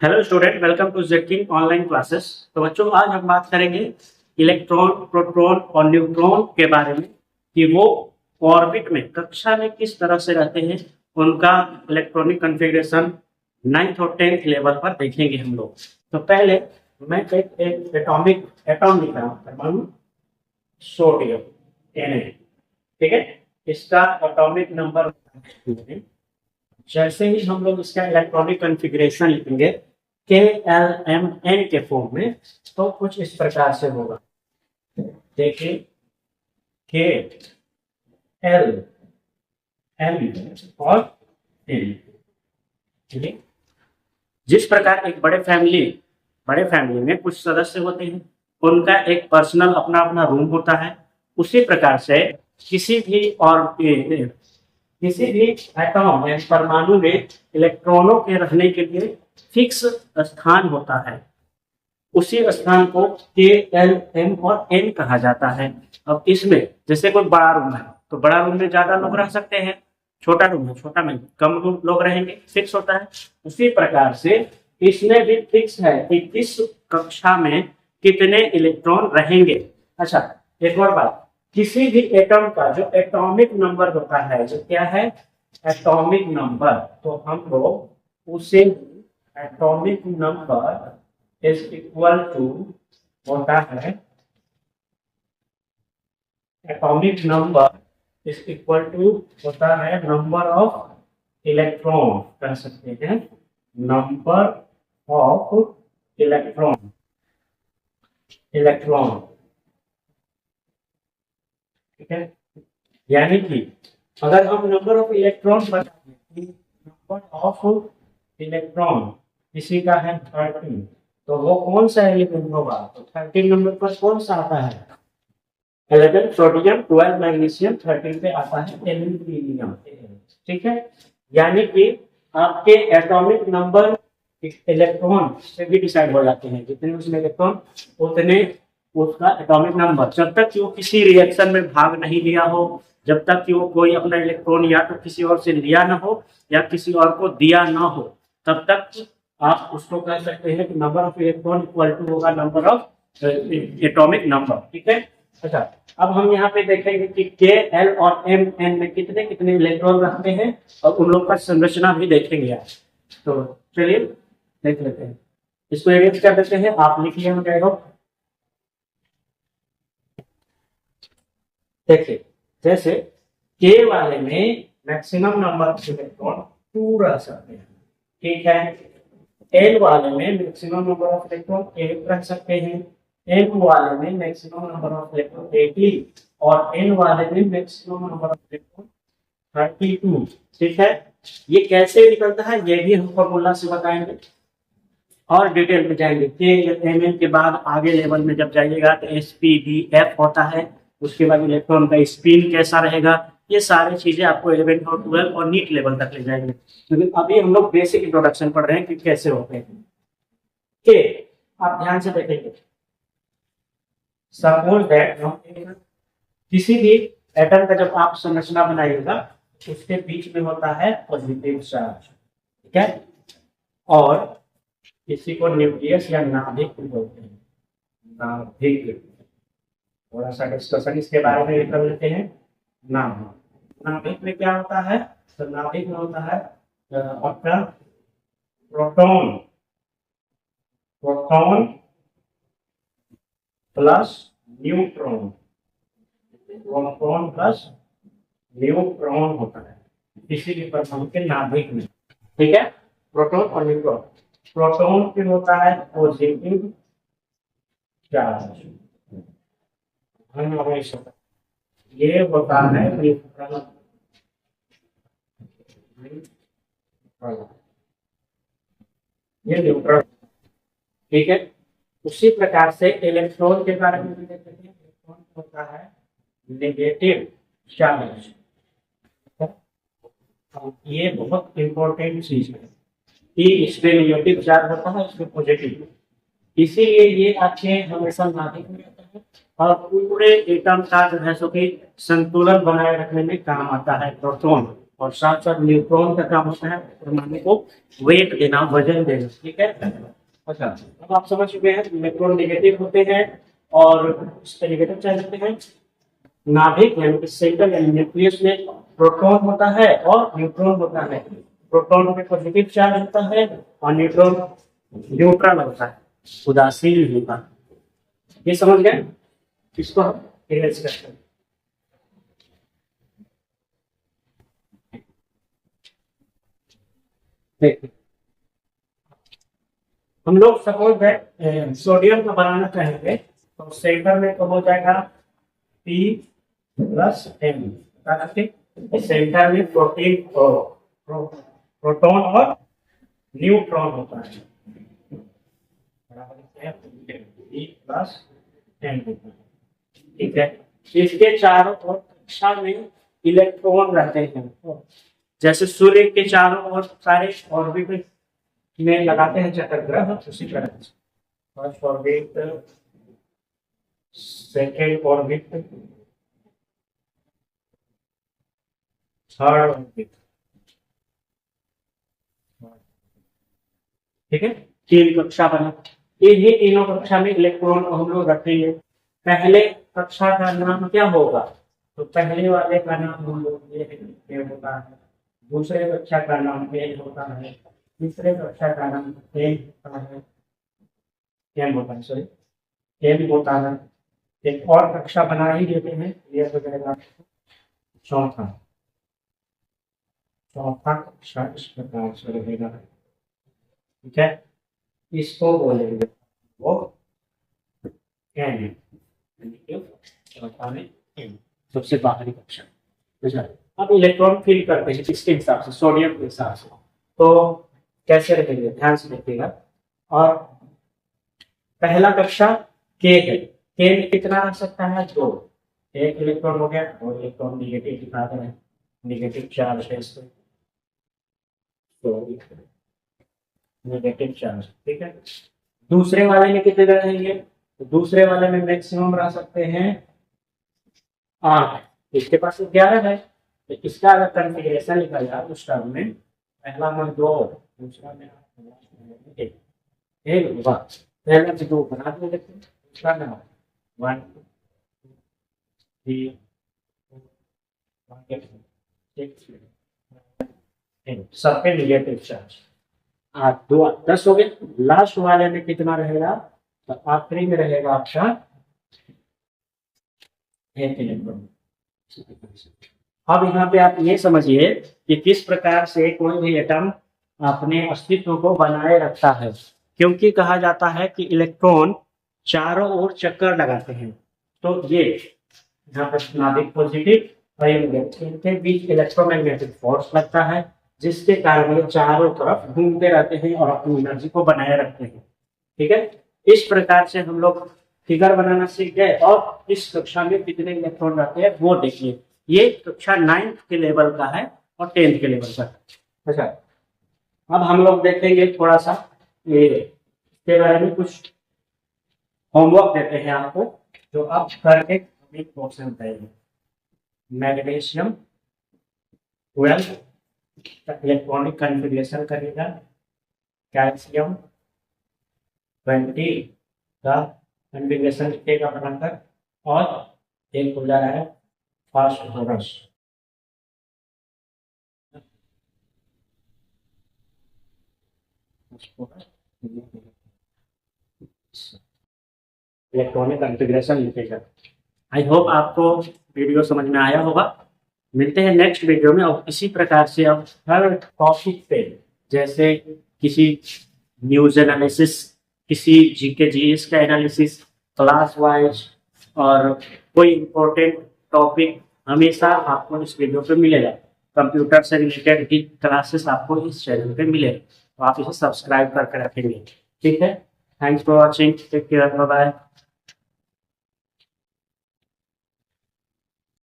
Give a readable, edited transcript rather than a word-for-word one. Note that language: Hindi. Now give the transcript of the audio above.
हेलो स्टूडेंट, वेलकम टू जेकिंग ऑनलाइन क्लासेस। तो बच्चों, आज हम बात करेंगे इलेक्ट्रॉन, प्रोटॉन और न्यूट्रॉन के बारे में कि वो ऑर्बिट में कक्षा में किस तरह से रहते हैं। उनका इलेक्ट्रॉनिक कॉन्फ़िगरेशन 9th और 10th लेवल पर देखेंगे हम लोग। तो पहले मैं एक एटॉम लिख रहा हूँ, परमाणु सोडियम Na। ठीक है, इसका एटॉमिक नंबर। जैसे ही हम लोग इसका इलेक्ट्रॉनिक कॉन्फ़िगरेशन लिखेंगे KLMN के फॉर्म में, तो कुछ इस प्रकार से होगा। देखिए, KLM और N। ठीक है, जिस प्रकार एक बड़े फैमिली में कुछ सदस्य होते हैं, उनका एक पर्सनल अपना अपना रूम होता है, उसी प्रकार से किसी भी एटॉम या परमाणु में इलेक्ट्रॉनों के रहने के लिए फिक्स स्थान होता है। उसी स्थान को KLM और N कहा जाता है। अब इसमें जैसे कोई बड़ा रूम है, तो बड़ा रूम में ज्यादा लोग रह सकते हैं, छोटा रूम है, छोटा में कम लोग रहेंगे, फिक्स होता है। उसी प्रकार से इसमें भी फिक्स है कि किस कक्षा में कितने इलेक्ट्रॉन रहेंगे। अच्छा, एक और बात, किसी भी एटम का जो एटॉमिक नंबर होता है, जो क्या है, एटॉमिक नंबर, तो हम लोग उसे atomic number is equal to होता है, atomic number is equal to होता है नंबर ऑफ इलेक्ट्रॉन, कह सकते हैं नंबर ऑफ इलेक्ट्रॉन। ठीक है, यानी कि अगर हम नंबर ऑफ इलेक्ट्रॉन बताएं, नंबर ऑफ इलेक्ट्रॉन किसी का है 13, तो वो कौन सा एलिमेंट होगा? तो 13 नंबर पर कौन सा आता है? 11 सोडियम, 12 मैग्नीशियम, 13 पे आता है एल्यूमिनियम। ठीक है, यानी कि आपके एटॉमिक नंबर इलेक्ट्रॉन से भी डिसाइड हो जाते हैं, जितने उसमें इलेक्ट्रॉन उतने उसका एटॉमिक नंबर। जब तक कि वो किसी रिएक्शन में भाग नहीं लिया हो, जब तक कि वो कोई अपना इलेक्ट्रॉन या तो किसी और से लिया ना हो या किसी और को दिया ना हो, तब तक आप उसको कह सकते हैं कि number of electron equal to होगा नंबर ऑफ एटॉमिक नंबर। ठीक है, अच्छा, अब हम यहाँ पे देखेंगे कि KL और MN में कितने कितने इलेक्ट्रॉन रहते हैं और उन लोग का संरचना भी देखेंगे आज। तो चलिए देख लेते हैं, इसको अरेंज कर देते हैं। आप लिखिए, हो जाएगा। देखिए, जैसे K वाले में मैक्सिमम नंबर ऑफ इलेक्ट्रॉन 2 रह सकते हैं। ठीक है, L वाले में मैक्सिमम नंबर ऑफ इलेक्ट्रॉन 8 रह सकते हैं, M वाले में मैक्सिमम नंबर ऑफ इलेक्ट्रॉन 18 और N वाले में मैक्सिमम नंबर ऑफ इलेक्ट्रॉन 32। ठीक है, ये कैसे निकलता है ये भी हम फॉर्मूला से बताएंगे और डिटेल में जाएंगे। KMN के बाद आगे लेवल में जब जाइएगा तो SPDF होता है, उसके बाद इलेक्ट्रॉन का स्पिन कैसा रहेगा, ये सारी चीजें आपको 11 और 12 और नीट लेवल तक ले जाएंगे। लेकिन अभी हम लोग बेसिक इंट्रोडक्शन पढ़ रहे हैं कि कैसे होते हैं। के आप ध्यान से देखेंगे, सपोज दैट किसी भी एटम का जब आप संरचना बनाइएगा, उसके बीच में होता है पॉजिटिव चार्ज। ठीक है, और किसी को न्यूक्लियस या नाभिक बोलते हैं, नाभिक। थोड़ा सा डिस्कशन इसके बारे में कर लेते हैं। नाभिक में क्या होता है? तो नाभिक में होता है आपका proton plus neutron, proton plus neutron होता है किसी भी परमाणु के नाभिक में। ठीक है, प्रोटॉन और न्यूट्रॉन। प्रोटॉन पे होता है पॉजिटिव चार्ज, ये होता है न्यूट्रल। ये न्यूट्रल। ठीक है, उसी प्रकार से इलेक्ट्रॉन के बारे में भी देख लेते हैं। इलेक्ट्रॉन होता है नेगेटिव चार्ज। ये बहुत इंपॉर्टेंट चीज है कि इसमें नेगेटिव चार्ज होता है, इसमें पॉजिटिव। इसीलिए ये आपके हमेशा नाभिक में रहता है और पूरे एटम का जो है सो कि संतुलन बनाए रखने में काम आता है प्रोटॉन। और साथ साथ न्यूट्रॉन का काम होता है परमाणु को वेट देना, वजन देना। ठीक है, अच्छा अब आप समझ चुके हैं इलेक्ट्रॉन नेगेटिव होते हैं और इसके नेगेटिव चार्ज होते हैं। नाभिक यानी कि सेंटर यानी न्यूक्लियस में प्रोटॉन होता है और न्यूट्रॉन होता है। प्रोटॉन में पॉजिटिव चार्ज होता है और न्यूट्रॉन न्यूट्रल होता है, उदासीन होता है। ये समझ गए, इसको हम इरेज करते हैं। देखिए हम लोग सपोज दैट सोडियम का बनाना चाहेंगे तो सेंटर में तो हो जाएगा P प्लस M, सेंटर में प्रोटीन और प्रोटॉन और न्यूट्रॉन होता है, P प्लस M होता है। ठीक है, इसके चारों ओर कक्षा में इलेक्ट्रॉन रहते हैं। जैसे सूर्य के चारों ओर सारे ऑर्बिट में लगाते हैं चक्कर ग्रह, उसी तरह first orbit, second orbit, third orbit. ठीक है, तीन कक्षा बना। ये तीनों कक्षा में इलेक्ट्रॉन को हम लोग रखेंगे। पहले कक्षा का नाम क्या होगा, तो पहले वाले का नाम हम लोग ये होता है, दूसरे कक्षा का नाम ए होता है, तीसरे कक्षा का नाम एम होता है, एम होता है, सॉरी एम होता है। एक और कक्षा बना ही देते हैं, ये हो जाएगा चौथा, चौथा कक्षा इस प्रकार से रहेगा। ठीक है, इसको बोलेंगे वो एम, सबसे बाहरी कक्षा। अब इलेक्ट्रॉन फिल करते हैं किसके हिसाब से, सोडियम के हिसाब से, तो कैसे रहेंगे ध्यान से देखिएगा। और पहला कक्षा के है, के में कितना रह सकता है, दो, एक इलेक्ट्रॉन हो गया और इलेक्ट्रॉन नेगेटिव दिखा रहे हैं, नेगेटिव चार्ज है इसमें, नेगेटिव चार्ज। ठीक है, दूसरे वाले में कितने रहेंगे, तो दूसरे वाले में मैक्सिमम रह सकते हैं 8, इसके पास 11 है। तो इसका अगर कॉन्फ़िगरेशन लिखा जाए उस टर्म में, पहला में 2, दूसरा में 1, एक होगा, पहला में 2 बना देंगे, दूसरा में 1 2 3 6 सब पे नेगेटिव चार्ज। 8 2 10 हो गए। लास्ट वाले में कितना रहेगा, तो आखिरी में रहेगा आपका 1 इलेक्ट्रॉन। अब यहाँ पे आप ये समझिए कि किस प्रकार से कोई भी एटम अपने अस्तित्व को बनाए रखता है, क्योंकि कहा जाता है कि इलेक्ट्रॉन चारों ओर चक्कर लगाते हैं। तो ये यहाँ पर नाभिक पॉजिटिव और इनके बीच इलेक्ट्रोमैग्नेटिक फोर्स लगता है, जिसके कारण ये चारों तरफ घूमते रहते हैं और अपनी एनर्जी को बनाए रखते हैं। ठीक है, इस प्रकार से हम लोग फिगर बनाना सीख गए। और इस कक्षा में कितने इलेक्ट्रॉन रहते हैं वो देखिए, ये कक्षा 9th के लेवल का है और 10th के लेवल का। अच्छा, अब हम लोग देखेंगे थोड़ा सा ये इसके बारे में, कुछ होमवर्क देते हैं आपको, जो आप करके एक क्वेश्चन बताएंगे। मैग्नीशियम 12 इलेक्ट्रॉनिक कॉन्फ़िगरेशन करेगा, कैल्शियम 20 का कॉन्फ़िगरेशन लिखेगा बनाकर, और एक हो जा रहा है फास्फोरस। इलेक्ट्रॉनिक कॉन्फ़िगरेशन लिखेगा। आई होप आपको वीडियो समझ में आया होगा। मिलते हैं नेक्स्ट वीडियो में, और इसी प्रकार से अब हर टॉपिक पे, जैसे किसी न्यूज एनालिसिस, किसी जीके जीएस का एनालिसिस, क्लास वाइज, और कोई इम्पोर्टेंट टॉपिक हमेशा आपको इस वीडियो पे मिलेगा। कंप्यूटर से रिलेटेड की क्लासेस आपको इस चैनल पे मिलेगा, तो आप इसे सब्सक्राइब करके रखेंगे। ठीक है, thanks for watching, take care, bye bye.